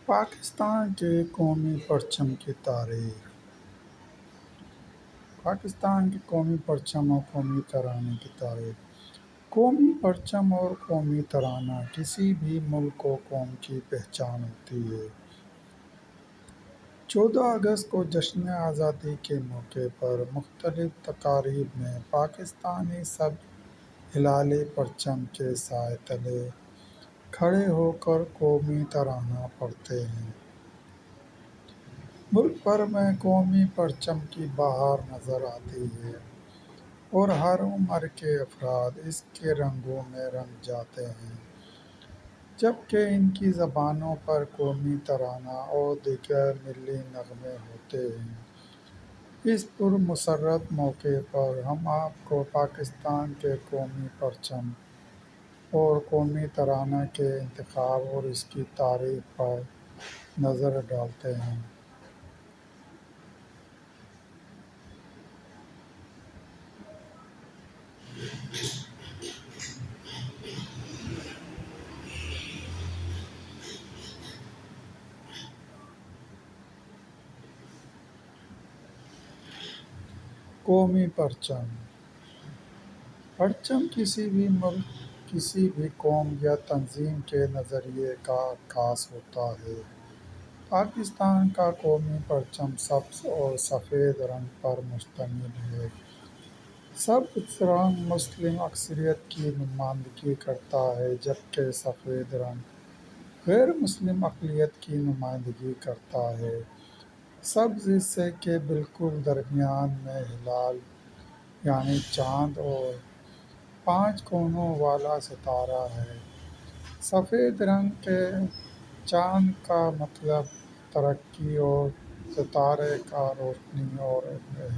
پاکستان کے قومی پرچم کی تاریخ۔ پاکستان کے قومی پرچم اور قومی ترانے کی تاریخ۔ قومی پرچم اور قومی ترانہ کسی بھی ملک و قوم کی پہچان ہوتی ہے۔ 14 اگست کو جشن آزادی کے موقع پر مختلف تقاریب میں پاکستانی سب ہلالی پرچم کے سائے تلے کھڑے ہو کر قومی ترانہ پڑھتے ہیں۔ ملک بھر میں قومی پرچم کی بہار نظر آتی ہے اور ہر عمر کے افراد اس کے رنگوں میں رنگ جاتے ہیں، جبکہ ان کی زبانوں پر قومی ترانہ اور دیگر ملی نغمے ہوتے ہیں۔ اس پرمسرت موقع پر ہم آپ کو پاکستان کے قومی پرچم اور قومی ترانہ کے انتخاب اور اس کی تاریخ پر نظر ڈالتے ہیں۔ قومی پرچم۔ پرچم کسی بھی ملک، کسی بھی قوم یا تنظیم کے نظریے کا عکاس ہوتا ہے۔ پاکستان کا قومی پرچم سبز اور سفید رنگ پر مشتمل ہے۔ سبز رنگ مسلم اکثریت کی نمائندگی کرتا ہے، جبکہ سفید رنگ غیر مسلم اقلیت کی نمائندگی کرتا ہے۔ سبز حصے کے بالکل درمیان میں ہلال یعنی چاند اور 5 کونوں والا ستارہ ہے۔ سفید رنگ کے چاند کا مطلب ترقی اور ستارے کا روشنی اور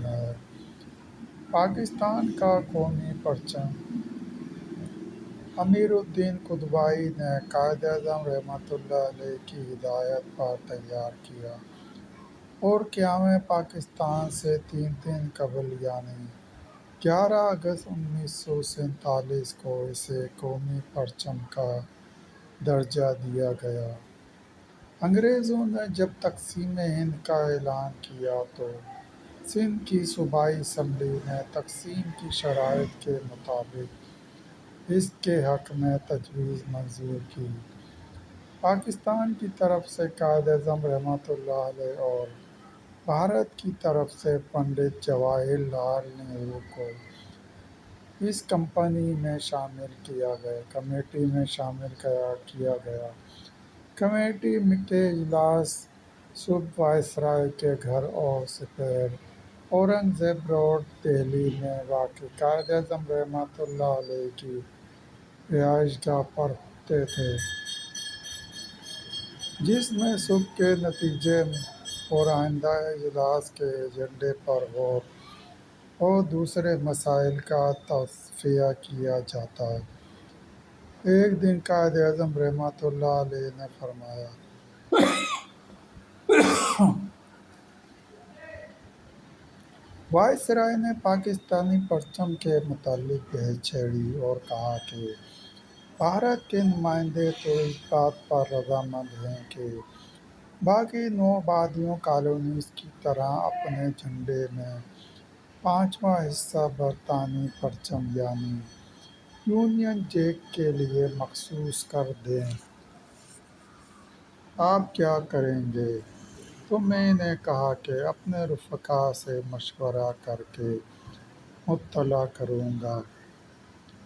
ہے۔ پاکستان کا قومی پرچم امیر الدین قدوئی نے قائد اعظم رحمۃ اللہ علیہ کی ہدایت پر تیار کیا اور قیام پاکستان سے 3 دن قبل یعنی 11 اگست 1947 کو اسے قومی پرچم کا درجہ دیا گیا۔ انگریزوں نے جب تقسیم ہند کا اعلان کیا تو سندھ کی صوبائی اسمبلی نے تقسیم کی شرائط کے مطابق اس کے حق میں تجویز منظور کی۔ پاکستان کی طرف سے قائد اعظم رحمۃ اللہ علیہ اور بھارت کی طرف سے پنڈت جواہر لال نہرو کو اس کمیٹی میں شامل کیا گیا۔ کمیٹی کے اجلاس صبح وائسرائے کے گھر اور سپیر اورنگ زیب روڈ، دہلی میں واقع قائد اعظم رحمۃ اللہ علیہ کی رہائش گاہ پر ہوتے تھے، جس میں صبح کے نتیجے اور آئندہ اجلاس کے ایجنڈے پر غور اور دوسرے مسائل کا تصفیہ کیا جاتا۔ ایک دن قائد اعظم رحمۃ اللہ علیہ نے فرمایا، وائسرائے نے پاکستانی پرچم کے متعلق بحث چھیڑی اور کہا کہ بھارت کے نمائندے تو اس بات پر رضامند ہیں کہ باقی 9 آبادیوں کالونیز کی طرح اپنے جھنڈے میں 5واں حصہ برطانوی پرچم یعنی یونین جیک کے لیے مخصوص کر دیں۔ آپ کیا کریں گے؟ تو میں نے کہا کہ اپنے رفقا سے مشورہ کر کے مطلع کروں گا۔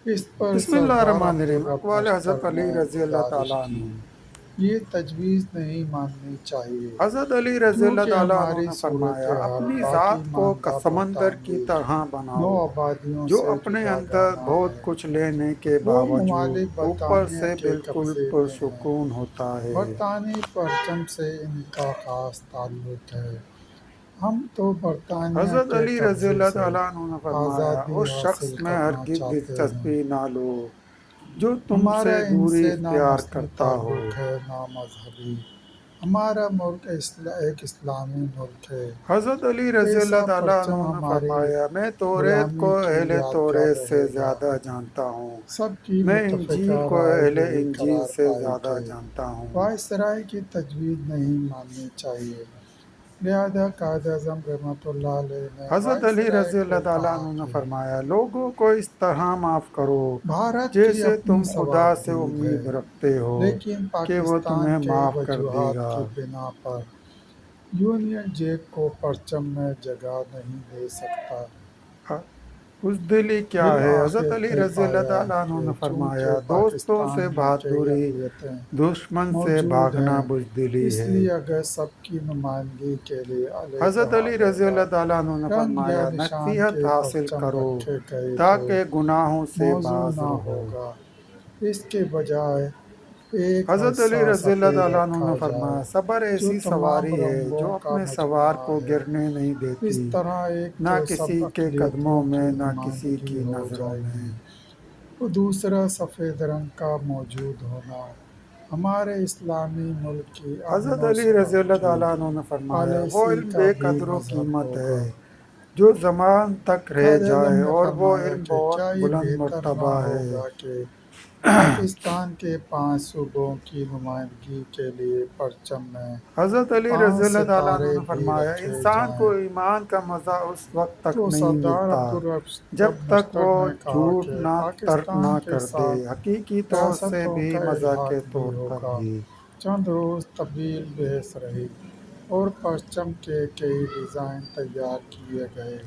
اس پر بسم اللہ سردار الرحمن الرحیم۔ عبدالرب اقوال نشتر حضرت علی نے رضی اللہ گزارش تعالیٰ کی، عنہ۔ یہ تجویز نہیں ماننی چاہیے، حضرت علی رضی اللہ کیونکہ تعالیٰ عنہ ہماری نے فرمایا، صورتحال اپنی باقی ذات کو ماندہ سمندر کی برطانوی طرح 9 بناؤ، آبادیوں جو سے اپنے اندر جداگانہ بہت ہے۔ کچھ لینے کے وہ باوجود ممالک اوپر برطانیہ سے کے بالکل قبضے میں ہیں۔ پرسکون ہوتا ہے۔ برطانوی پرچم سے ان کا خاص تعلق ہے۔ ہم تو برطانیہ حضرت کے علی رضی قبضے اللہ سے تعالیٰ عنہ نے فرمایا، آزادی اس شخص حاصل میں کرنا ہرگز چاہتے ہیں۔ دلچسپی نہ لو جو تم ہمارا سے ان دوری سے نہ اختیار نسلی کرتا ہو۔ تعلق ہے، نہ مذہبی۔ ہمارا ملک ایک اسلامی ملک ہے۔ حضرت علی رضی اللہ ایسا تعالیٰ عنہ پرچم نے ہماری فرمایا، میں توریت غلامی کو کی اہل یاد توریت دلا سے رہے گا، زیادہ جانتا ہوں، سب کی میں متفقہ انجیل کو رائے اہل یہی انجیل قرار سے پائی زیادہ کہ جانتا ہوں۔ وائسرائے کی تجویز نہیں ماننی چاہیے، لہذا قائد اعظم رحمۃ اللہ علیہ نے حضرت علی وائسرائے رضی کو اللہ تعالیٰ کہا عنہ نے کہ فرمایا، لوگوں کو اس طرح معاف کرو بھارت کی جیسے اپنی تم خدا سے ثوابدید ہے، امید رکھتے ہو لیکن کہ وہ پاکستان تمہیں کے معاف کر دے وجوہات گا۔ کی بنا پر یونین جیک کو پرچم میں جگہ نہیں دے سکتا۔ بزدلی کیا ہے؟ حضرت بالآخر علی طے رضی اللہ پایا تعالیٰ عنہ کہ نے فرمایا، چونکہ دوستوں پاکستان سے میں کئی بہادری، اقلیتیں دشمن سے موجود بھاگنا ہیں، بزدلی اس ہے۔ لیے اگر سب کی نمائندگی کے لیے علیحدہ حضرت علی رضی علیحدہ اللہ تعالیٰ عنہ نے رنگ یا فرمایا، نشان نصیحت کے حاصل پرچم کرو رکھے گئے تو تاکہ گناہوں سے موضوع باز نہ رہو۔ ہوگا، اس کے بجائے ایک حضرت علی حصہ رضی اللہ سفید تعالیٰ عنہ رکھا نے جائے فرمایا، صبر جو ایسی تمام سواری ہے رنگوں جو کا اپنے سوار مجموعہ کو ہے، گرنے نہیں اس دیتی، طرح ایک نہ تو سب کسی کے اقلیتوں قدموں کی میں نہ کسی نمائندگی کی ہو نظروں جائے میں۔ گی، اور دوسرا سفید رنگ کا موجود ہونا ہمارے اسلامی ملک کی امن حضرت و علی رضی صلح اللہ کی تعالیٰ عنہ نے فرمایا، وہ پالیسی علم کا بے بھی قدر و مظہر قیمت ہوگا۔ ہے جو زمان تک رہ قائد اعظم جائے، نے اور وہ فرمایا علم کہ بہت کیا یہ بلند بہتر نہ مرتبہ ہے۔ ہوگا کہ پاکستان کے 5 صوبوں کی نمائندگی کے لیے پرچم میں حضرت علی 5 رضی اللہ تعالیٰ عنہ ستارے نے بھی فرمایا، رکھے انسان کو جائیں؟ ایمان کا مزہ اس وقت تک تو نہیں سردار ملتا جب عبدالرب تک وہ مشتاق نے کہا جھوٹ کہ نہ ترک نہ پاکستان کے کر دے، ساتھ حقیقی طور سے ریاستوں بھی، کا مزاح کے الحاق بھی طور پر ہوگا۔ بھی۔ چند روز طویل بحث رہی اور پرچم کے کئی ڈیزائن تیار کیے گئے۔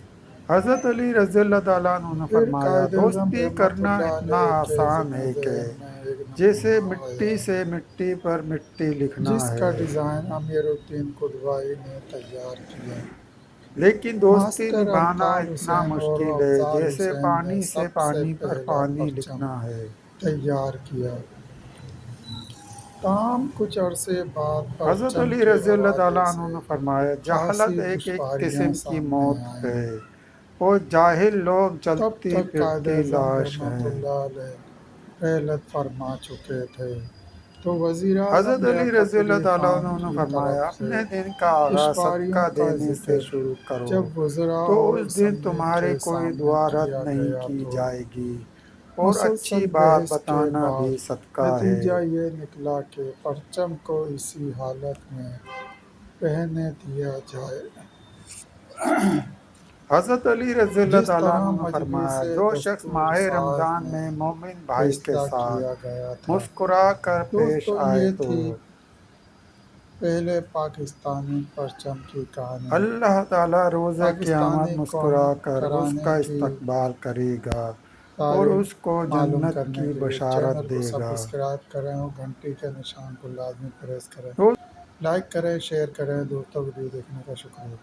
حضرت علی رضی اللہ تعالیٰ عنہ نے پھر فرمایا، قائد اعظم دوستی رحمۃ کرنا اللہ اتنا علیہ کے آسان ہے کہ ذہن میں ایک جیسے نمونہ مٹی آیا سے مٹی پر مٹی لکھنا جس کا ہے، ڈیزائن امیر الدین قدوئی نے تیار کیا۔ لیکن دوستی ماسٹر نبھانا الطاف اتنا حسین اور مشکل ہے افضال جیسے حسین نے پانی سے سب سے پانی پر پہلا پانی پرچم لکھنا ہے۔ تیار کیا، تاہم کچھ عرصے بعد حضرت پرچم علی کے رضی اللہ حوالے تعالیٰ عنہ سے نے فرمایا، جہالت خاصی ایک دشواریاں قسم کی سامنے موت آئیں۔ ہے اور جاہل لوگ تب چلتی تک قائد پھرتی اعظم لاش رحمۃ ہیں۔ اللہ علیہ رحلت فرما چکے تھے، تو وزیر اعظم حضرت علی لیاقت رضی اللہ علی تعالیٰ خان عنہ نے کی طرف فرمایا، سے اپنے دن کا آغاز دشواریوں صدقہ کا دینے سے ذکر شروع کرو، جب وزراء تو اور اس دن اسمبلی تمہاری کے کوئی سامنے دعا رد کیا نہیں گیا کی تو جائے گی، اور اچھی مسلسل بات بحث کے بتانا بعد بھی صدقہ ہے۔ نتیجہ یہ نکلا کہ پرچم کو اسی حالت میں پہنے دیا جائے۔ حضرت علی رضی اللہ جس تعالیٰ طرح عنہ نے مجلس فرمایا، جو شخص دستور ماہ ساز رمضان میں میں مومن بھائی کے فیصلہ ساتھ کیا گیا تھا۔ مسکرا کر پیش دوستو، آئے یہ تو تھی پہلے پاکستانی پرچم کی کہانی۔ اللہ تعالیٰ روز قیامت پاکستانی قوم مسکرا کر اس گھرانے کا کی استقبال کرے گا اور تاریخ اس کو معلوم جنت کرنے کی کے لیے بشارت چینل کو دے گا۔ سبسکرائب کریں اور گھنٹی کے نشان کو لازمی پریس کریں، تو لائک کریں، شیئر کریں۔ دوستوں، ویڈیو دیکھنے کا شکریہ۔